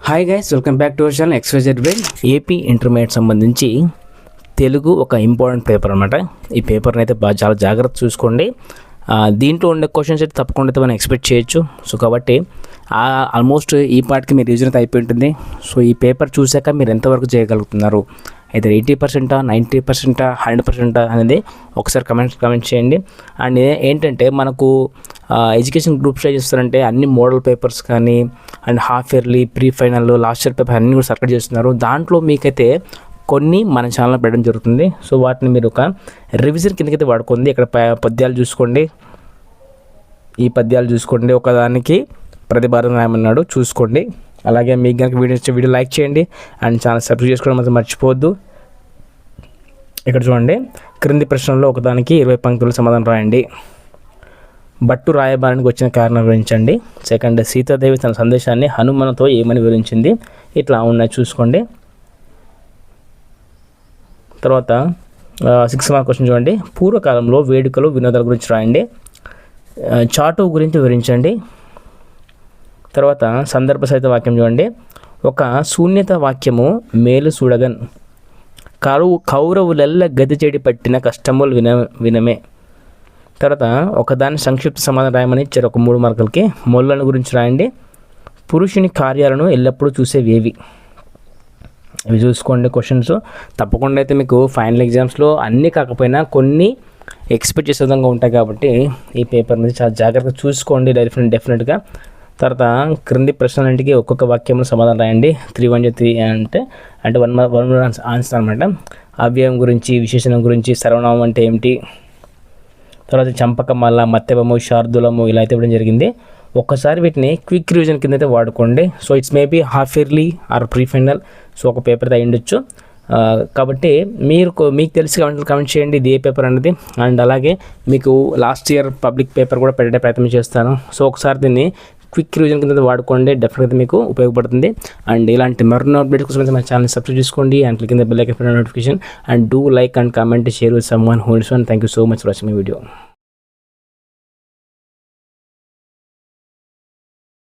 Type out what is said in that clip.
Hi guys, welcome back to our channel XYZ Brain. AP intermediate సంబంధించి తెలుగు ఒక important paper అనమాట. ఈ పేపర్ని అయితే చాలా జాగ్రత్త చూసుకోండి. దీంట్లో ఉండే క్వశ్చన్స్ అయితే తప్పకుండా అయితే మనం ఎక్స్పెక్ట్ చేయొచ్చు. సో కాబట్టి ఆల్మోస్ట్ ఈ పార్ట్కి మీరు రివిజన్ అయితే అయిపోయి ఉంటుంది. సో ఈ పేపర్ చూసాక మీరు ఎంతవరకు చేయగలుగుతున్నారు, అయితే 80%, 90%, 100% అనేది ఒకసారి కమెంట్ చేయండి. అండ్ ఏంటంటే మనకు ఎడ్యుకేషన్ గ్రూప్స్ ఏం చేస్తారంటే అన్ని మోడల్ పేపర్స్ కానీ and half yearly, pre final, last year paper అన్నీ కూడా సర్క్యులేట్ చేస్తున్నారు. దాంట్లో మీకైతే కొన్ని మన ఛానల్లో పెట్టడం జరుగుతుంది. సో వాటిని మీరు ఒక రివిజన్ కిందకైతే వాడుకోండి. ఇక్కడ పద్యాలు చూసుకోండి, ఈ పద్యాలు చూసుకోండి, ఒకదానికి ప్రతిపాదన రాయమన్నాడు చూసుకోండి. అలాగే మీకు కనుక వీడియో లైక్ చేయండి అండ్ ఛానల్ సబ్స్క్రైబ్ చేసుకోవడం మాత్రం మర్చిపోవద్దు. ఇక్కడ చూడండి, క్రింది ప్రశ్నల్లో ఒకదానికి 20 పంక్తులు సమాధానం రాయండి. భట్టు రాయబారానికి వచ్చిన కారణం వివరించండి. సెకండ్, సీతాదేవి తన సందేశాన్ని హనుమనతో ఏమని వివరించింది. ఇట్లా ఉన్నాయి చూసుకోండి. తర్వాత 6 మార్క్ క్వశ్చన్ చూడండి. పూర్వకాలంలో వేడుకలు, వినోదాల గురించి రాయండి. చాటు గురించి వివరించండి. తర్వాత సందర్భ సహిత వాక్యం చూడండి. ఒక శూన్యత వాక్యము మేలు చూడగన్, కౌరవులెల్ల గది చెడి పట్టిన కష్టములు వినమే. తర్వాత ఒకదాని సంక్షిప్త సమాధానం రాయమని ఇచ్చారు ఒక 3 మార్కులకి. మొల్లను గురించి రాయండి. పురుషుని కార్యాలను ఎల్లప్పుడూ చూసేవేవి. ఇవి చూసుకోండి క్వశ్చన్స్. తప్పకుండా అయితే మీకు ఫైనల్ ఎగ్జామ్స్లో అన్నీ కాకపోయినా కొన్ని ఎక్స్పెక్ట్ చేసే విధంగా ఉంటాయి కాబట్టి ఈ పేపర్ మీద చాలా జాగ్రత్తగా చూసుకోండి డెఫినెట్గా. తర్వాత క్రింది ప్రశ్నలన్నింటికి ఒక్కొక్క వాక్యంలో సమాధానం రాయండి. 3 అంటే 1 ఆన్సర్ అనమాట. అవ్యయం గురించి, విశేషణం గురించి, సర్వనామం అంటే ఏమిటి, తర్వాత చంపకమల్ల, మత్తెబము, శార్దులము ఇలా అయితే ఇవ్వడం జరిగింది. ఒక్కసారి వీటిని క్విక్ రివిజన్ కింద అయితే వాడుకోండి. So it's maybe half yearly or pre final, so ఒక పేపర్ అయితే అయ్యుండొచ్చు. కాబట్టి మీకు తెలిసి కమెంట్ చేయండి ఇది ఏ పేపర్ అనేది. అండ్ అలాగే మీకు లాస్ట్ ఇయర్ పబ్లిక్ పేపర్ కూడా పెట్టే ప్రయత్నం చేస్తాను. సో ఒకసారి దీన్ని క్విక్ రివిజన్ కింద వాడుకోండి, డెఫినెట్గా మీకు ఉపయోగపడుతుంది. అండ్ ఇలాంటి మరిన్ని అప్డేట్స్ కోసం అయితే మన ఛానల్ సబ్స్క్రైబ్ చేసుకోండి and click in the bell icon for notification and do like and comment, share with someone who it's one. Thank you so much for watching my video.